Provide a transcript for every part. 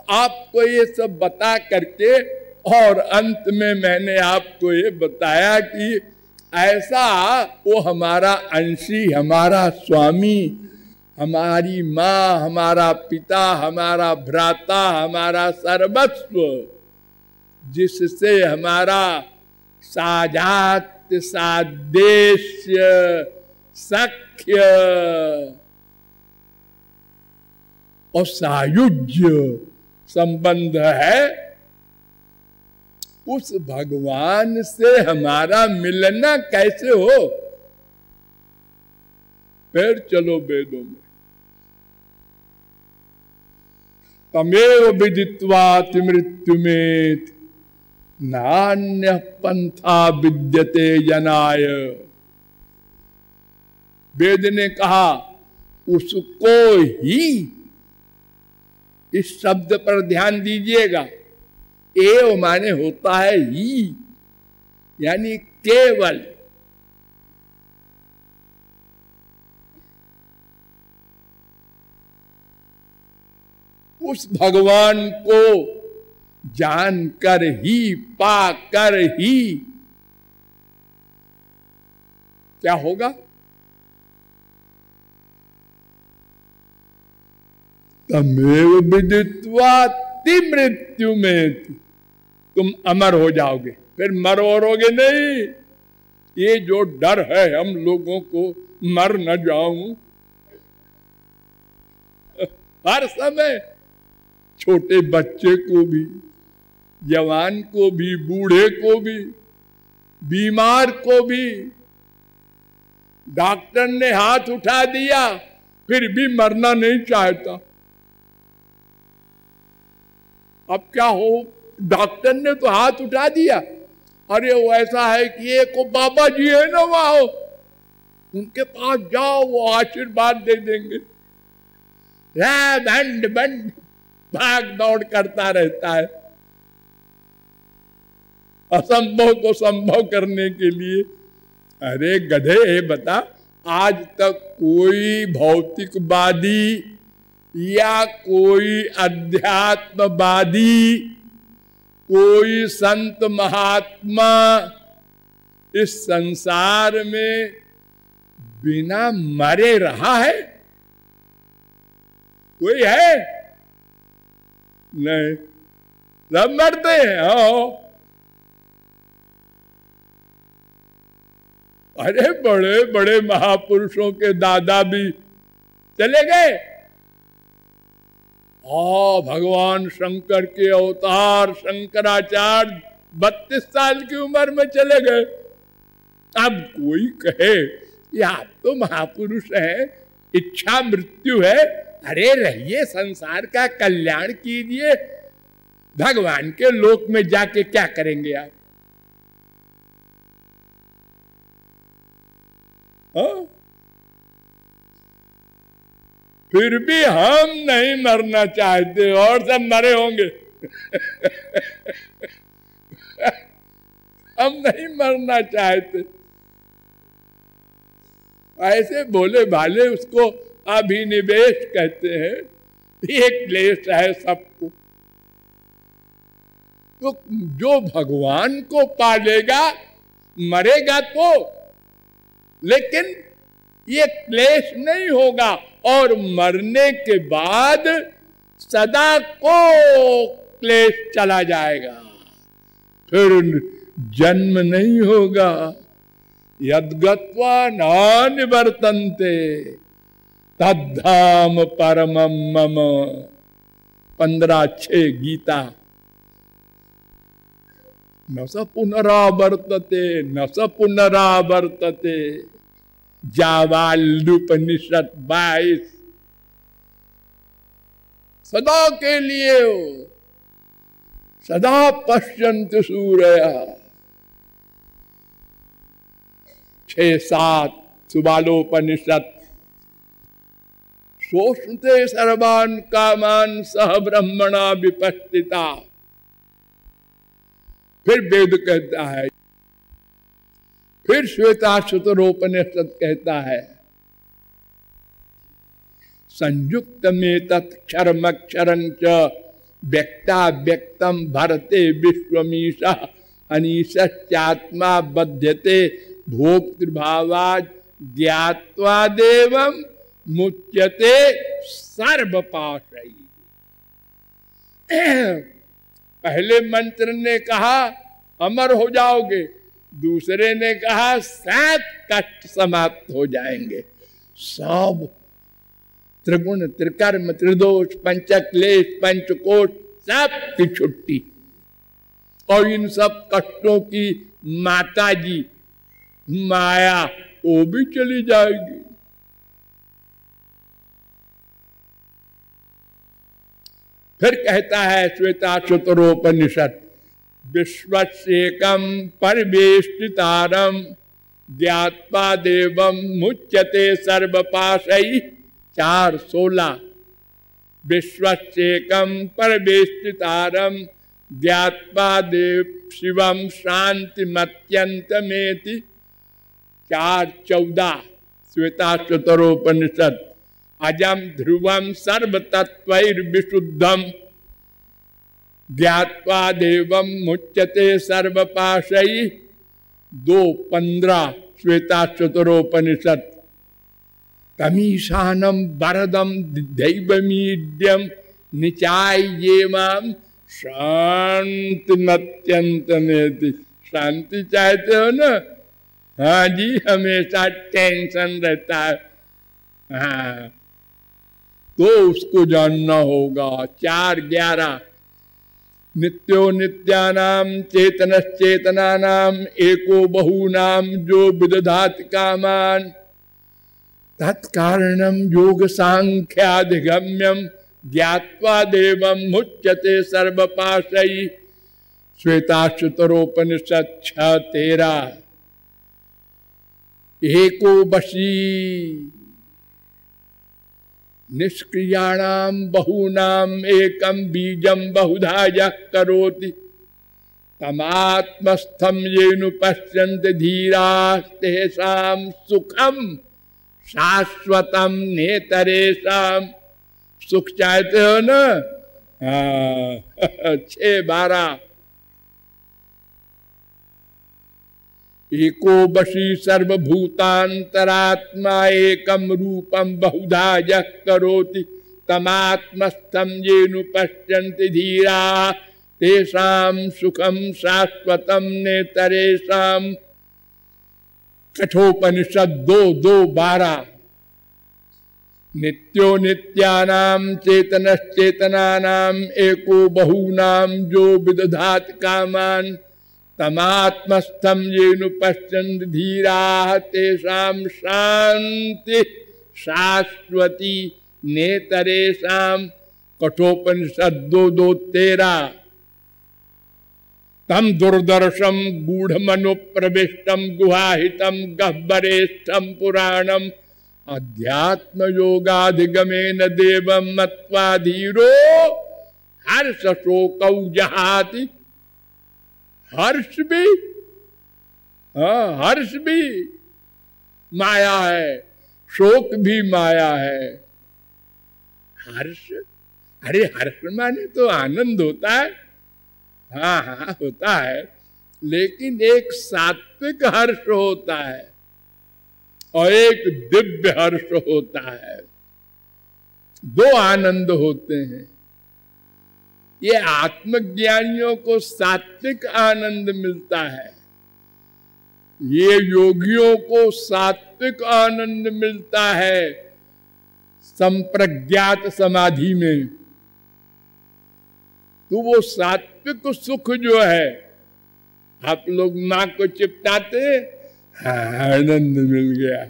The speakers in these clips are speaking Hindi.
आपको ये सब बता करके और अंत में मैंने आपको ये बताया कि ऐसा वो हमारा अंशी, हमारा स्वामी, हमारी माँ, हमारा पिता, हमारा भ्राता, हमारा सर्वस्व, जिससे हमारा साजात, सादेश्य, सख्य और सायुज्य संबंध है, उस भगवान से हमारा मिलना कैसे हो? फिर चलो वेदों में, तमेव विदित्वाति मृत्युमेत नान्य पंथा विद्यते जनाय। वेद ने कहा उसको ही, इस शब्द पर ध्यान दीजिएगा, एव माने होता है ही, यानी केवल। उस भगवान को जानकर ही, पाकर ही क्या होगा? तमेव विदित्वा ति मृत्यु में, तुम अमर हो जाओगे, फिर मरोगे नहीं। ये जो डर है हम लोगों को, मर न जाऊं, हर समय छोटे बच्चे को भी, जवान को भी, बूढ़े को भी, बीमार को भी, डॉक्टर ने हाथ उठा दिया फिर भी मरना नहीं चाहता। अब क्या हो, डॉक्टर ने तो हाथ उठा दिया, अरे वो ऐसा है कि एक वो बाबा जी है ना वहां, उनके पास जाओ, वो आशीर्वाद दे देंगे। बंड बंड भाग दौड़ करता रहता है असंभव को संभव करने के लिए। अरे गधे, बता, आज तक कोई भौतिकवादी या कोई अध्यात्मवादी, कोई संत महात्मा इस संसार में बिना मरे रहा है? कोई है? नहीं, सब मरते हैं। अरे बड़े बड़े महापुरुषों के दादा भी चले गए। भगवान शंकर के अवतार शंकराचार्य 32 साल की उम्र में चले गए। अब कोई कहे कि आप तो महापुरुष हैं, इच्छा मृत्यु है, अरे रहिए, संसार का कल्याण कीजिए, भगवान के लोक में जाके क्या करेंगे आप? फिर भी हम नहीं मरना चाहते और सब मरे होंगे। हम नहीं मरना चाहते। ऐसे भोले भाले उसको अभिनिवेश कहते हैं। ये क्लेश है सबको। तो जो भगवान को पालेगा मरेगा तो, लेकिन ये क्लेश नहीं होगा, और मरने के बाद सदा को क्लेश चला जाएगा, फिर जन्म नहीं होगा। यद्गत्वा न निवर्तन्ते तद्धाम परमं मम, 15:6 गीता। न स पुनरावर्तते न स पुनरावर्तते, जावाल्युपनिषद 22। सदा के लिए हो, सदा पश्यन्ति सूर्या। 6-7 सुबालोपनिषद। सोष्णुते सर्वान् कामान् सह ब्रह्मणा विपश्चिता। फिर वेद कहता है, फिर श्वेताश्वतरोपनिषद कहता है, संयुक्त में तत्क्षरमक्षरं च व्यक्ता व्यक्तम भरते विश्वमीशा अनीशात्मा बध्यते भोक्तृभावात् ज्ञात्वा देवम मुच्यते सर्वपाशै। पहले मंत्र ने कहा अमर हो जाओगे, दूसरे ने कहा 7 कष्ट समाप्त हो जाएंगे। सब त्रिगुण त्रिकर्म त्रिदोष पंचक्लेश पंचकोश सब की छुट्टी, और इन सब कष्टों की माता जी माया वो भी चली जाएगी। फिर कहता है श्वेताश्वतरोपनिषद, विश्वस्येकं परिवेष्टितारं ज्ञात्वा देवं मुच्यते सर्वपाशैः। 4:16 विश्वस्येकं परिवेष्टितारं ज्ञात्वा देव शिवं शांतिमत्यंतमेति। 4:14 श्वेताश्वतरोपनिषद, अजम ध्रुवम सर्वतत्वैर्विशुद्धम ज्ञात्वा देवम मुच्यते सर्वपाशैः। 2:15 श्वेताश्वतरोपनिषद, तमीशानम वरदम दैवमीड्यम निचायेमाम शांतिमत्यंतमेति। शांति चाहते हो ना? हाँ जी, हमेशा टेंशन रहता है, हाँ तो उसको जानना होगा। 4:11 नित्यो नित्यानाम चेतनश्चेतनानाम एको बहूनाम जो विदधाति कामान तत्कारणम योग सांख्याधिगम्यम ज्ञात्वा देवम मुच्यते सर्वपाशैः। श्वेताश्वतरोपनिषद 6:13 एको वशी निष्क्रियाणाम बहूनाम एकम बीजम बहुधा यः करोति तमात्मस्थम येनु पश्यन्ति धीराः तेषां सुखम शाश्वतम नेतरेषां। सुख चाहते हो ना? 6:12 एको वशी सर्वभूतांतरात्मा एकम रूपम बहुधा यः करोति तमात्मस्थं येनु पश्यन्ति धीराः तेषां सुखम शाश्वतम नेतरेषां। कठोपनिषद 2:12 नित्यो नित्यानां चेतनश्चेतनानां एको बहूनां जो विदधाति कामान् तमात्मस्थं येनु पश्यन्ति धीराः तेषां शांति शाश्वती नेतरेषां। कठोपनिषद 2:13 तम दुर्दर्शम गूढ़मनु प्रविष्टम गुहाहितम गह्वरेष्ठम पुराणम अध्यात्म योगाधिगमेन देवम मत्वा धीरो हर्ष शोकौ जहाति। हर्ष भी, हाँ हर्ष भी माया है, शोक भी माया है। हर्ष, अरे हर्ष माने तो आनंद होता है, हाँ हाँ होता है, लेकिन एक सात्विक हर्ष होता है और एक दिव्य हर्ष होता है। 2 आनंद होते हैं। ये आत्मज्ञानियों को सात्विक आनंद मिलता है, ये योगियों को सात्विक आनंद मिलता है संप्रज्ञात समाधि में। तो वो सात्विक सुख जो है, आप लोग नाक को चिपटाते, आनंद मिल गया,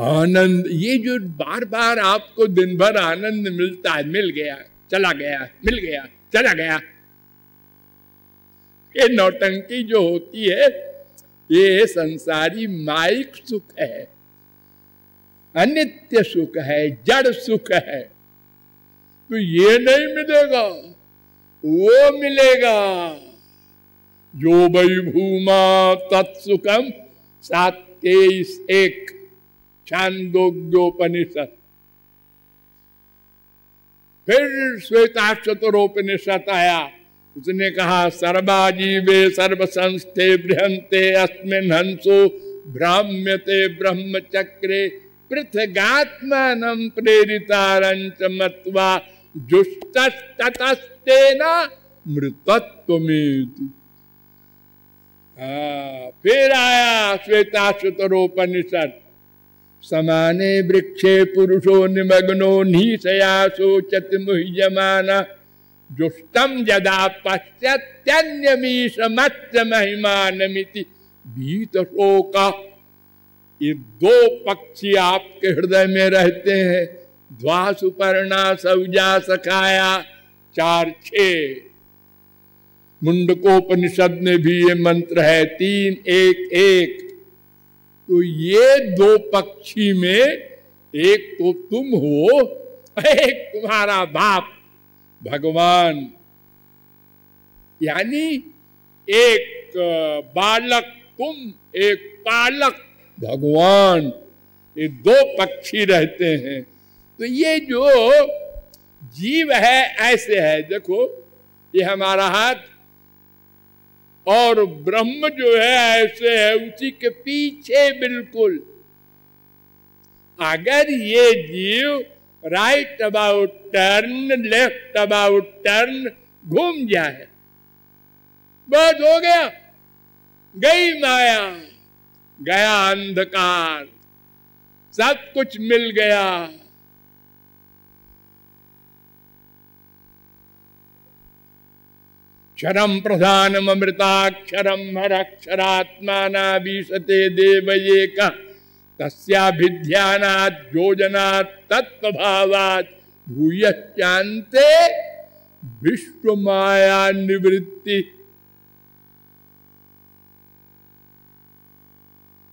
आनंद। ये जो बार बार आपको दिन भर आनंद मिलता है, मिल गया चला गया, मिल गया चला गया, ये नौटंकी जो होती है, ये संसारी माइक सुख है, अनित्य सुख है, जड़ सुख है। तो ये नहीं मिलेगा, वो मिलेगा। जो वै भूमा तत्सुखम 7:23 छांदोग्योपनिषद। फिर श्वेताश्वतरोपनिषद आया, उसने कहा सर्वाजीवे सर्व संस्थे बृहंते अस्मिन् हंसो भ्राम्यते ब्रह्मचक्रे पृथगात्मानं प्रेरितारंच मत्वा जुष्टस्ततस्तेन मृतत्वमेति। फिर आया श्वेताश्वतरोपनिषद, समाने वृक्षे पुरुषो निमग्नो निशया शोचति मुह्यमानः जुष्टम यदा पश्यत्यन्यमीशमस्य महिमानमिति भीत शोका। ये दो पक्षी आपके हृदय में रहते हैं, ध्वा सुपर्णा सौजा सखाया 4-6। मुंडकोपनिषद में भी ये मंत्र है 3-1-1। तो ये दो पक्षी में एक तो तुम हो, एक तुम्हारा बाप भगवान, यानी एक बालक तुम, एक पालक भगवान, ये दो पक्षी रहते हैं। तो ये जो जीव है ऐसे है, देखो ये हमारा हाथ, और ब्रह्म जो है ऐसे है, उसी के पीछे बिल्कुल। अगर ये जीव right about turn, left about turn घूम जाए, बस हो गया, गई माया, गया अंधकार, सब कुछ मिल गया। क्षरम प्रधानम अमृताक्षरम हरक्षरात्मानाभीषते देवयेक तस्याभिध्यानात् योजनात् तत्त्वभावात् भूयश्चान्ते विश्वमाया निवृत्ति।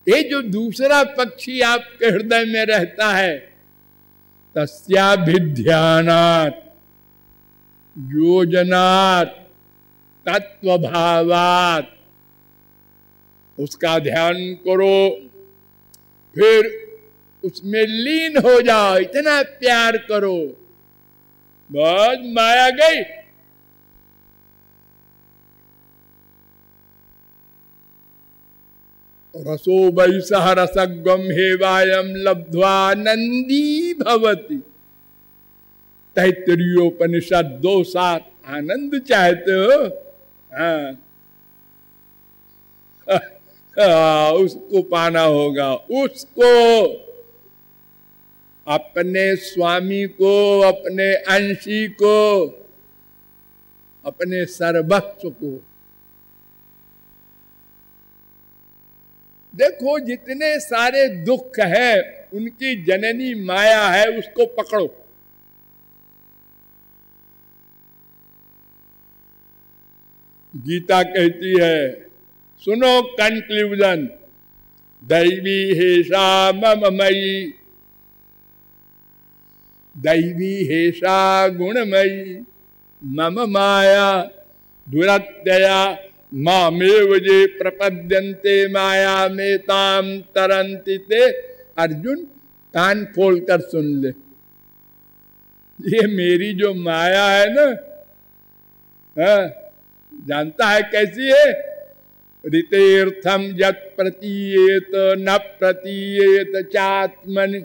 ये जो दूसरा पक्षी आपके हृदय में रहता है, तस्याभिध्यानात् योजनात् तत्वभावात्, उसका ध्यान करो, फिर उसमें लीन हो जाओ, इतना प्यार करो, बस माया गई। रसो वैसह रसगम हेवायम लब्ध्वा नंदी भवति। तैत्तरीयोपनिषद 2:7। आनंद चाहते हो? उसको पाना होगा, उसको, अपने स्वामी को, अपने अंशी को, अपने सर्वस्व को। देखो जितने सारे दुख है उनकी जननी माया है, उसको पकड़ो। गीता कहती है, सुनो कंक्लूजन, दैवी हेषा मम मयि, दैवी हेषा गुणमयी, मम माया दुरत्यया मामेव जे प्रपद्यन्ते माया में ताम तरन्ति ते। अर्जुन कान खोल कर सुन ले, ये मेरी जो माया है ना, जानता है कैसी है? ऋतेर्थम यत् प्रतीयेत न प्रतीयेत चात्मनि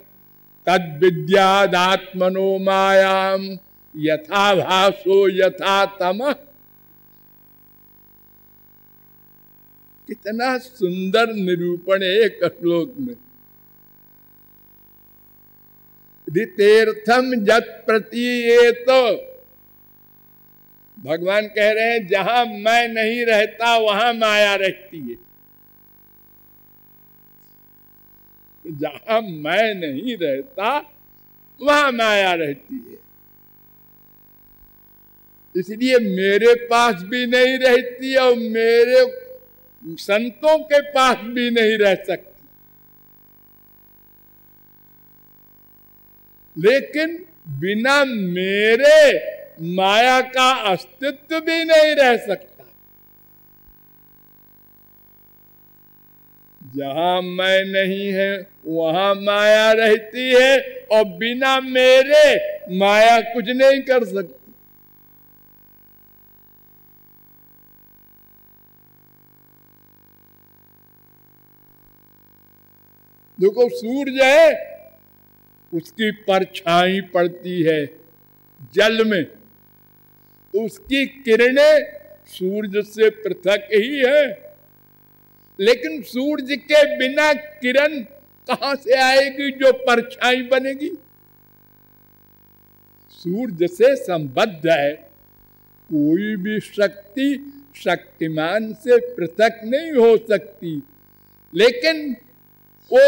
तद विद्यादात्मनो मायाम यथा भासो यथा तमः। कितना सुंदर निरूपण है एक श्लोक में। ऋतेर्थम यत् प्रतीयेत, भगवान कह रहे हैं जहां मैं नहीं रहता वहां माया रहती है। जहां मैं नहीं रहता वहां माया रहती है, इसलिए मेरे पास भी नहीं रहती और मेरे संतों के पास भी नहीं रह सकती। लेकिन बिना मेरे माया का अस्तित्व भी नहीं रह सकता। जहां मैं नहीं है वहां माया रहती है, और बिना मेरे माया कुछ नहीं कर सकती। देखो सूरज है, उसकी परछाई पड़ती है जल में, उसकी किरणें सूरज से पृथक ही है, लेकिन सूरज के बिना किरण कहां से आएगी जो परछाई बनेगी? सूरज से संबद्ध है, कोई भी शक्ति शक्तिमान से पृथक नहीं हो सकती, लेकिन वो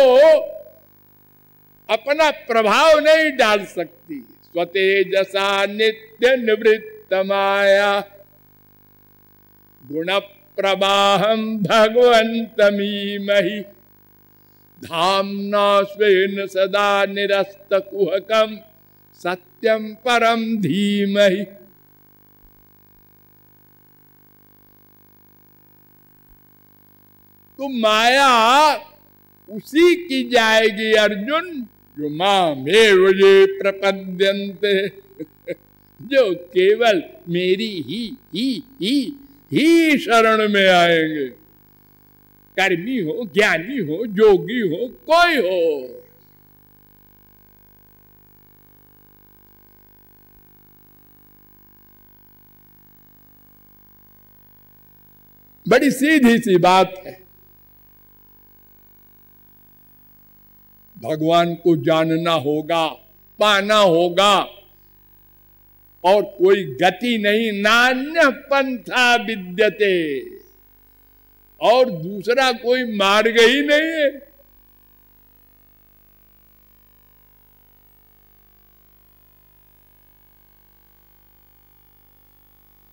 अपना प्रभाव नहीं डाल सकती। स्वतेजसा नित्य निवृत्त माया गुण प्रवाहम भगवन्तमीमहि धाम्ना स्वेन सदा निरस्त कुहकम सत्यम परम धीमहि। तो माया उसी की जाएगी अर्जुन जो मामेव ये प्रपद्यन्ते, जो केवल मेरी ही शरण में आएंगे। कर्मी हो, ज्ञानी हो, योगी हो, कोई हो। बड़ी सीधी सी बात है। भगवान को जानना होगा, पाना होगा, और कोई गति नहीं। नान्य पंथा विद्यते, और दूसरा कोई मार्ग ही नहीं है।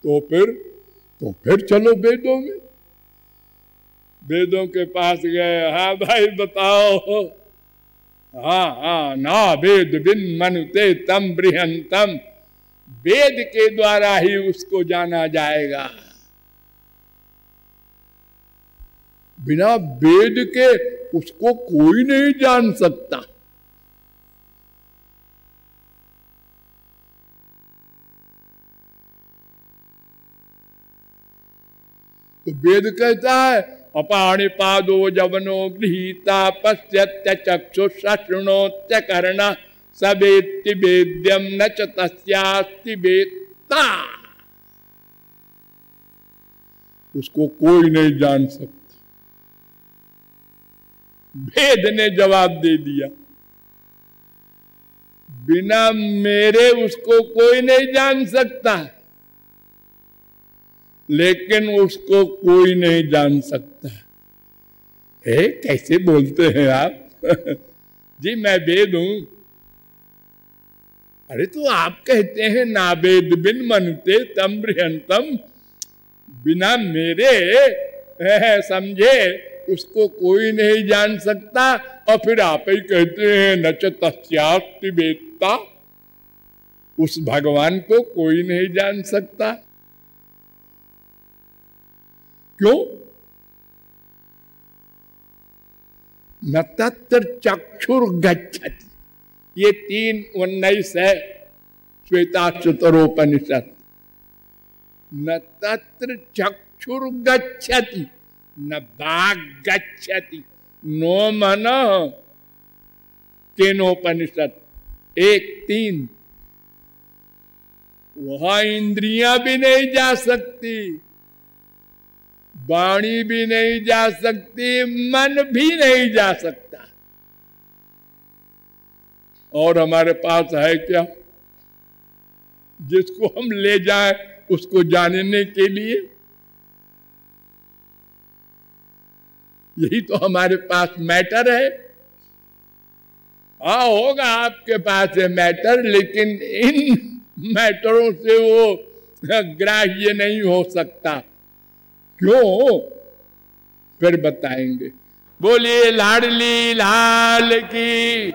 तो फिर चलो वेदों में, वेदों के पास गए। हाँ भाई बताओ। हाँ ना वेद बिन मनुते तम बृहंतम, वेद के द्वारा ही उसको जाना जाएगा। बिना वेद के उसको कोई नहीं जान सकता। तो वेद कहता है अपाणि पादो जवनो गृहीता पश्यत्य चक्षु शृणोत्य कर्ण सवेत्ति वेद्यम न च तस्यास्ति वेत्ता। उसको कोई नहीं जान सकता। वेद ने जवाब दे दिया, बिना मेरे उसको कोई नहीं जान सकता, लेकिन उसको कोई नहीं जान सकता। कैसे बोलते हैं आप? जी मैं वेद हूं। अरे तो आप कहते हैं ना वेद बिन मनुते तम बृहंतम, बिना मेरे समझे उसको कोई नहीं जान सकता, और फिर आप ही कहते हैं न च तस्यास्ति वेत्ता, उस भगवान को कोई नहीं जान सकता। क्यों? न तत्र चक्षुर्गच्छति, ये 3:19 है श्वेताश्वतरोपनिषद। न तत्र चक्षुर्गच्छति न वाग गच्छति, नो मन केनोपनिषद 1:3। वहां इंद्रियां भी नहीं जा सकती, वाणी भी नहीं जा सकती, मन भी नहीं जा सकता। और हमारे पास है क्या जिसको हम ले जाएं उसको जानने के लिए? यही तो हमारे पास मैटर है। हाँ होगा आपके पास है मैटर, लेकिन इन मैटरों से वो ग्राह्य नहीं हो सकता। क्यों? फिर बताएंगे। बोलिए लाडली लाल की।